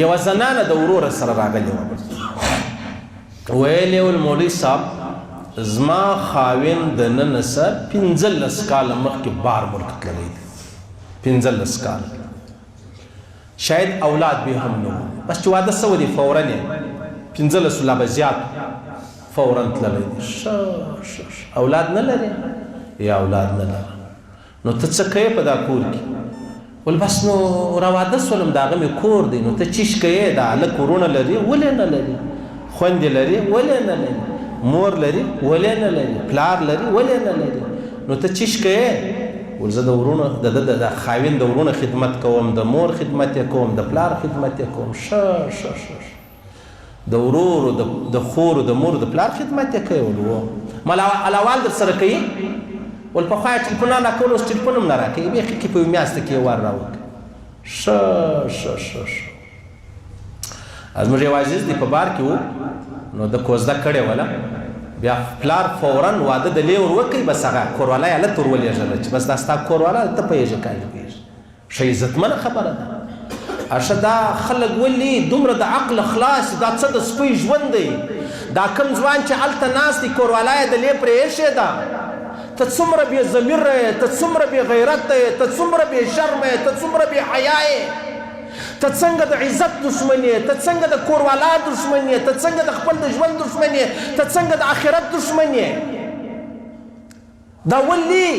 یوه زنانه د وروره سره راغلې وه ویلې ول مولوي صاحب زما خاوند د نن څه 15 کاله مخکې بار ملک تللی دی 15 کاله شاید اولاد به هم نه بس چې واده سوی دی فورا یې 15 لا به زیات فورا تللی دی اولاد نه لري یا اولاد نه لري نو ته څه کوې په دا کور کې ول بس نو راواده سولم د هغه مې کور دی نو ته چیش کوې د هلک ورونه لري ولې نه لري خویندې لري ولې نه لري مور لري ولې نه لري پلار لري ولې نه لري نو ته چیش کوې ول زه د ورونو د خاوند د ورونو خدمت کوم د مور خدمت یې کوم د پلار خدمت یې کوم د ورورو د خورو د مور د پلار خدمت یې کوي ول علاوال در سره کوي ول پخوا یې ټلیفونونه کول اوس ټلیفون هم نه راکوي بیخي کې په یوه میاشته کې یې وار راوکړي زموږ یو عزیز دی په بار کې و نو د کوزده کړې وله بیا پلار فورا واده د لې ور وکړي بس هغه کوروالی یې هلته ور ولېږله چې بس دا ستا کورواله ته پوهېږې که نه پوهېږې ښه عزتمنه خبره ده اشه دا خلک ولې دومره د عقل خلاص دا څه د سپی ژوند دی دا کم ځوان چې هلته ناست دی کوروالی یې د لې پرې ایښې ده ته څومره بې ضمیر یې ته څومره بې غیرت یې ته څومره بې شرم یې ته څومره بې حیا یې ته څنګه د عزت دشمن یې ته څنګه د کوروالا دشمن یې ته څنګه د خپل د ژوند دشمن یې ته څنګه د آخرت دشمن یې دا ولې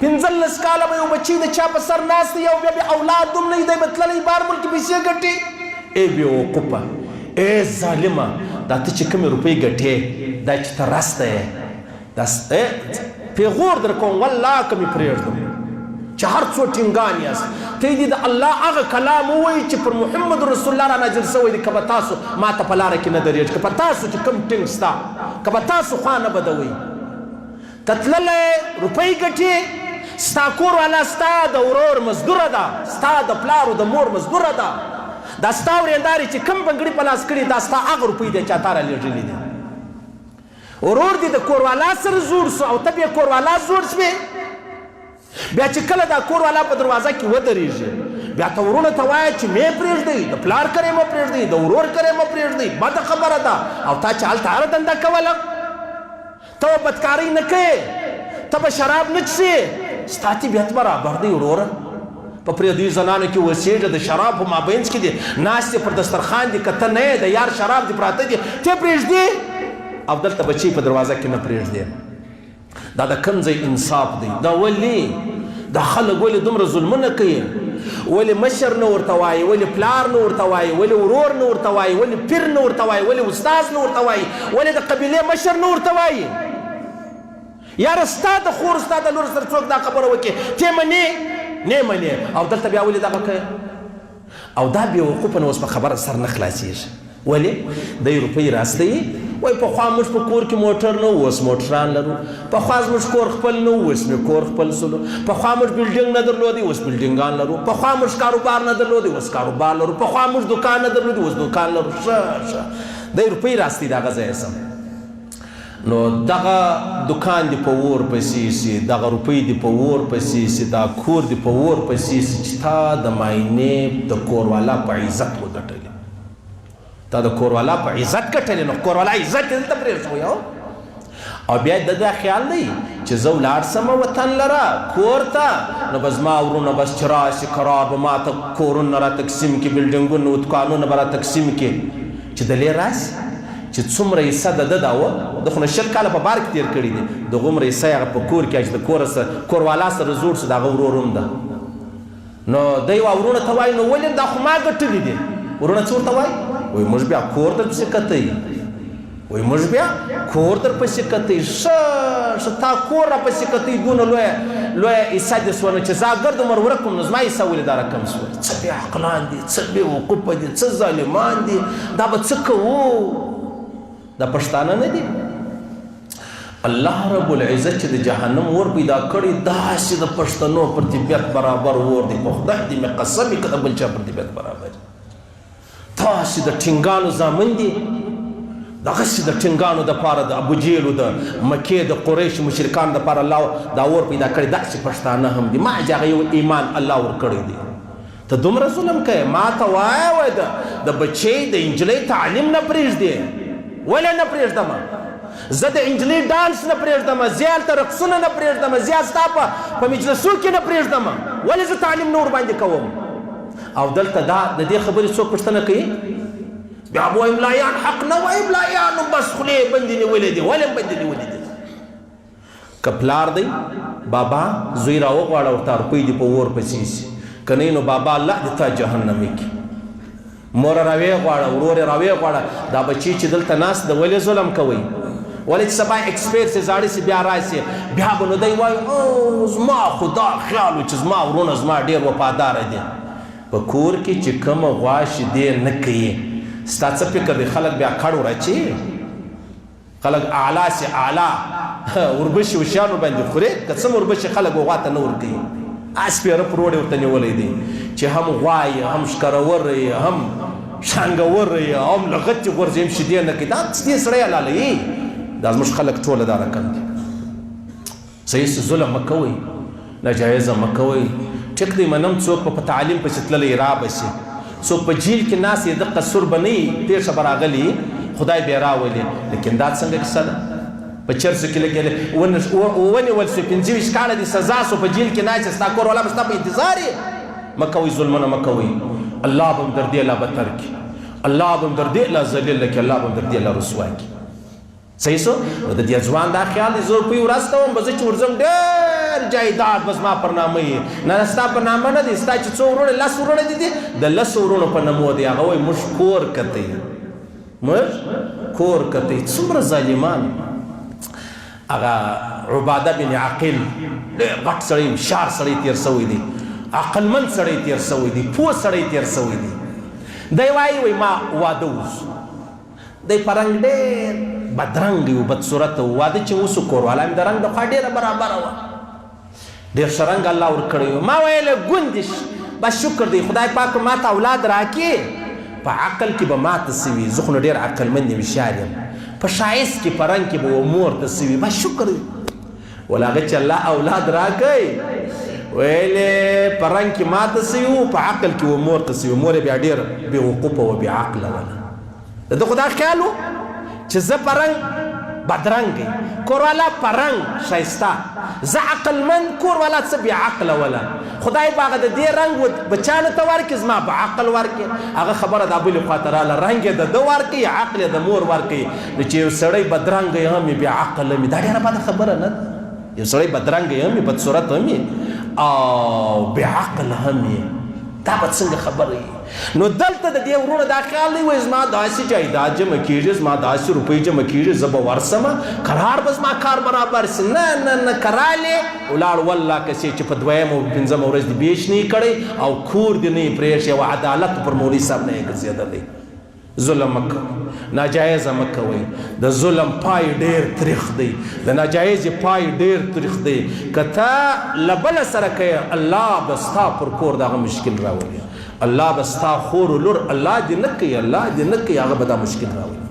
15 کاله به یو بچی د چا په سر ناست دی او بیا به اولاد هم نه وي دی به تللی بار ملک پیسې ګټي ای بېوقوفه ای ظالمه دا ته چې کومې روپۍ ګټې دا چې ته رسته یې پیغور در کوم والله که مې پرېږدم چې هر څو ټینګان یاست ته دې د الله هغه کلام ووایي چې پر محمد رسول الله را نازل شوی دی که به تاسو ما ته په لاره کې نه درېږي که په تاسو چې کوم ټینګ ستا که به تاسو خوا نه بدوئ ته تللی روپۍ ګټې ستا کور والا ستا د ورور مزدوره ده ستا د پلارو د مور مزدوره ده دا ستا ورېندارې چې کوم بنګړي په لاس کړي دا ستا هغه روپۍ دی چا تا را لېږلي دي ورور دې د کوروالا سره زوړ سو او ته بیا کوروالا زوړ شوې بیا چې کله دا کوروالا په دروازه کې ودرېږي بیا ته ورونو ته وایه چې مې پرېږدئ د پلار کرې مه پرېږدئ د ورور کرې مه پرېږدئ بده خبره ده او تا چې هلته هره دنده کوله ته به بدکارۍ نه کوې ته به شراب نه څښې ستا طبیعت برابر دی وروره په پردیو زنانو کې اوسېږه د شراب په مابینځ کې دي ناست پر دسترخوان دي که ته نه یې د یار شراب دي پراته دي ته پرېږدې او دلته بچی په دروازه کې نه پرېږدې دا د کوم ځای انصاف دی دا ولې دا خلک ولې دومره ظلمونه کوي ولې مشر نه ورته وایي ولې پلار نه ورته وایي ولې ورور نه ورته وایي ولې پیر نه ورته وایي ولې استاذ نه ورته وایي ولې د قبیلې مشر نه ورته وایي یاره ستا د خور ستا د لور سره څوک دا خبره وکړي ته منې نه منې او دلته بیا ولې دغه کوي او دا بېوقوفه نه اوس په خبره سر نه خلاصېږي ولې دی روپۍ راستوي وایي پخوا موږ په کور کې موټر نه اوس موټران لرو پخوا زموږ کور خپل نه اوس مې کور خپل سلو پخوا موږ بلډینګ نه درلودی اوس بلډینګان لرو پخوا موږ کاروبار نه درلودی اوس کاروبار لرو پخوا موږ دکان نه درلودی اوس دکان لرو ښه دی روپۍ راستوي دغه ځای سم نو دغه دکان دی په اور پسې سي دغه روپۍ دی په اور پسې سي دا کور دی په اور پسې سي چې تا د معاینې د کوروالا په عزت وګټلې تا د کوروالا په عزت ګټلې نو کوروالا عزت یې دلته پرېښوی او بیا د دا خیال دی چې زه ولاړ سمه وطن لره کور ته نو به زما ورونه بس چې راشي قرار به ما ته کورونه را تقسیم کړي بلډینګونه و دوکانونه به را تقسیم کړي چې دلې راشي چې څومره حصه د ده دا وه د خو نه 20 کاله په بار کې تېر کړي دي د هغومره حصه یې هغه په کور کې چې د کوروالا سره زوړ شو د هغه ورور هم ده نو دی وا ورونه ته وایي نو ولې دا خو ما ګټلي دي ورونه څه ورته وایي وایي موږ بیا کور درپسې کتئ وایي موږ بیا کور درپسې کتئ ښه تا کور راپسې کتئ دونه لویه حصه دې سوه نو چې زه ګرد عمر ورک کړم نو زما حصه ولې دا رقم سوه څه بې عقلان دي څه بې وقوفه دي څه ظالمان دي دا به څه کوو دا پښتانه نه دي الله رب العزت چې د جهنم اور پیدا کړي داسې د پښتنو پر طبیعت برابر اور دی په خدای دې مې قسم وي که د بل چا پر طبیعت برابر داسې د ټینګانو زامن دي دغسې د ټینګانو دپاره د ابوجهلو د مکې د قریشو مشرکانو دپاره الله دا اور پیدا کړي داسې پښتانه هم دي ما چې هغه یو ایمان الله ورکړی دی ته دومره ظلم کوې. ما ته وایه د بچۍ د انجلۍ تعلیم نه پرېږدې. ولې نه پرېږدم؟ زه د انجلۍ ډانس نه پرېږدم، زه هلته رقصونه نه پرېږدم، زه ستا په مجلسو کې نه پرېږدم. ولې زه تعلیم نه ورباندې کوم؟ او دلته دا د دې خبرې څوک پوښتنه کوي؟ بیا به وایم ملایان حق نه وایي، ملایانو بس خولې بندې نیولې دي. ولې بندې نیولې دي؟ که پلار دی بابا زوی راوغواړه ورته روپۍ دي په اور پسې سي، که نه نو بابا الله دې تا جهنمي کړي. مور راویې غواړه، ورور یې راویې غواړه. دا بچي چې دلته ناست ده ولې ظلم کوئ؟ ولې چې سبا ایکسپیر سي زاړه سي بیا راسي بیا به نو دی وایي او زما خو دا خیال و چې زما ورونه زما ډېر وفاداره دي. په کور کې چې کومه غوا شیدې نه کوي ستا څه فکر دی؟ خلک بیا کړ ورچي، خلک اعلی سي اعلی وربشي وشیانو باندې خوري. که څه وربشي خلک غوا ته نه ورکوي. سپېره پروړې ورته نیولی دی چې هم غوا یې، هم ښکرور یې، هم شانګور یې، هم لغتې غورځي، هم شیدې نه کوي. دا دې سړی حلالوي. دا زموږ خلک ټوله دا رقم دي. صحیح ظلم مه کوئ، ناجایزه مه کوئ. ټیک دی منم څوک په تعلیم پسې تللی را بسي، څوک په جیل کې ناست یې دقه سور به نه وي، پېښه به راغلي خدای به یې راولي. لیکن دا څنګه کیسه ده؟ په چرسو کې لګېدلی ونیول سو 25 کاله دي سزا سو، په جیل کې ناست ستا کور والا به ستا په انتظار یې. مه کوئ ظلمونه مه کوئ. الله به هم در دې لا بدتر کړي، الله به هم در دې لا ذلیله کړي، الله به هم در دې لا رسوا کړي. صحیح سو؟ نو د دې ځوان دا خیال دی زه روپۍ ورځ کوم به زه چې ورځم ډېر جایداد به زما پر نامه یې. نه ستا په نامه نه دی، ستا چې څو وروڼه 10 وروڼه دي د 10 وروڼو په نامو دی. هغه وایي موږ کور کتی، موږ کور کتی. څومره ظالمان. هغه عباده بن عقیل ډېر غټ سړی، هوښیار سړی تېر سوی دی، عقلمند سړی تېر سوی دی، پوه سړی تېر سوی دی. دی وایي ما واده وشو. دی په رنګ ډېر بدرنګ و، بدصورت و. واده چې وسو کوروالا مې د رنګ د خوا ډېره برابره وه، ډېر ښه رنګ الله ورکړی و. ما ویله ګوندې بس شکر دی خدای پاک ما ته اولاد راکړي. په عقل کې به ما ته څه وي؟ زه خو نو ډېر عقلمند یم، هوښیار یم. په ښایست کې په رنګ کې به و مور ته څه وي؟ بس شکر دی. ولا هغه چې الله اولاد راکړی ویلې په رنګ کې ما ته څه وي، په عقل کې و مور ته څه وي. مور یې بیا ډېر بېوقوفه و بېعقله وله. د ده خو دا خیال و چې زه په رنګ بدرنګ یم، کوروالا په رنګ ښایسته، زه عقلمند، کوروالا څه بېعقله وله. خدای به هغه د دې رنګ بچیانو ته ورکړي، زما به عقل ورکړي. هغه خبره دا بلې خوا ته راله، رنګ یې د ده ورکړي، عقل یې د مور ورکړي. نو چې یو سړی بدرنګ یې هم یې بېعقله وي، دا ډېره بده خبره نه ده. یو سړی بدرنګ یې هم یې، بدصورت هم یې، او بېعقل هم یې، دا به څنګه خبره وي؟ نو دلته د دې ورونه دا خیال دی وایي زما داسې جایداد جمع کېږي، زما داسې روپۍ جمع کېږي، زه به ورسمه، قرار به زما کار برابر سي. نه نه نه، کرالې ولاړ والله کسې چې په 2م او 5م ورځ دې بیش نه یې کړی او کور دې نه یې پرېښی او عدالت پر مولوي صاحب نه یې ګرځېدلی. ظلم مه کوئ، ناجایزه مه کوئ. د ظلم پای ډېر تریخ دی، د ناجایزې پای ډېر تریخ دی. که ته له بله سره کوې الله به ستا پر کور دغه مشکل راولي. الله به ستا خور و لور الله دې نه کوي، الله دې نه کوي، هغه به دا مشکل راولي.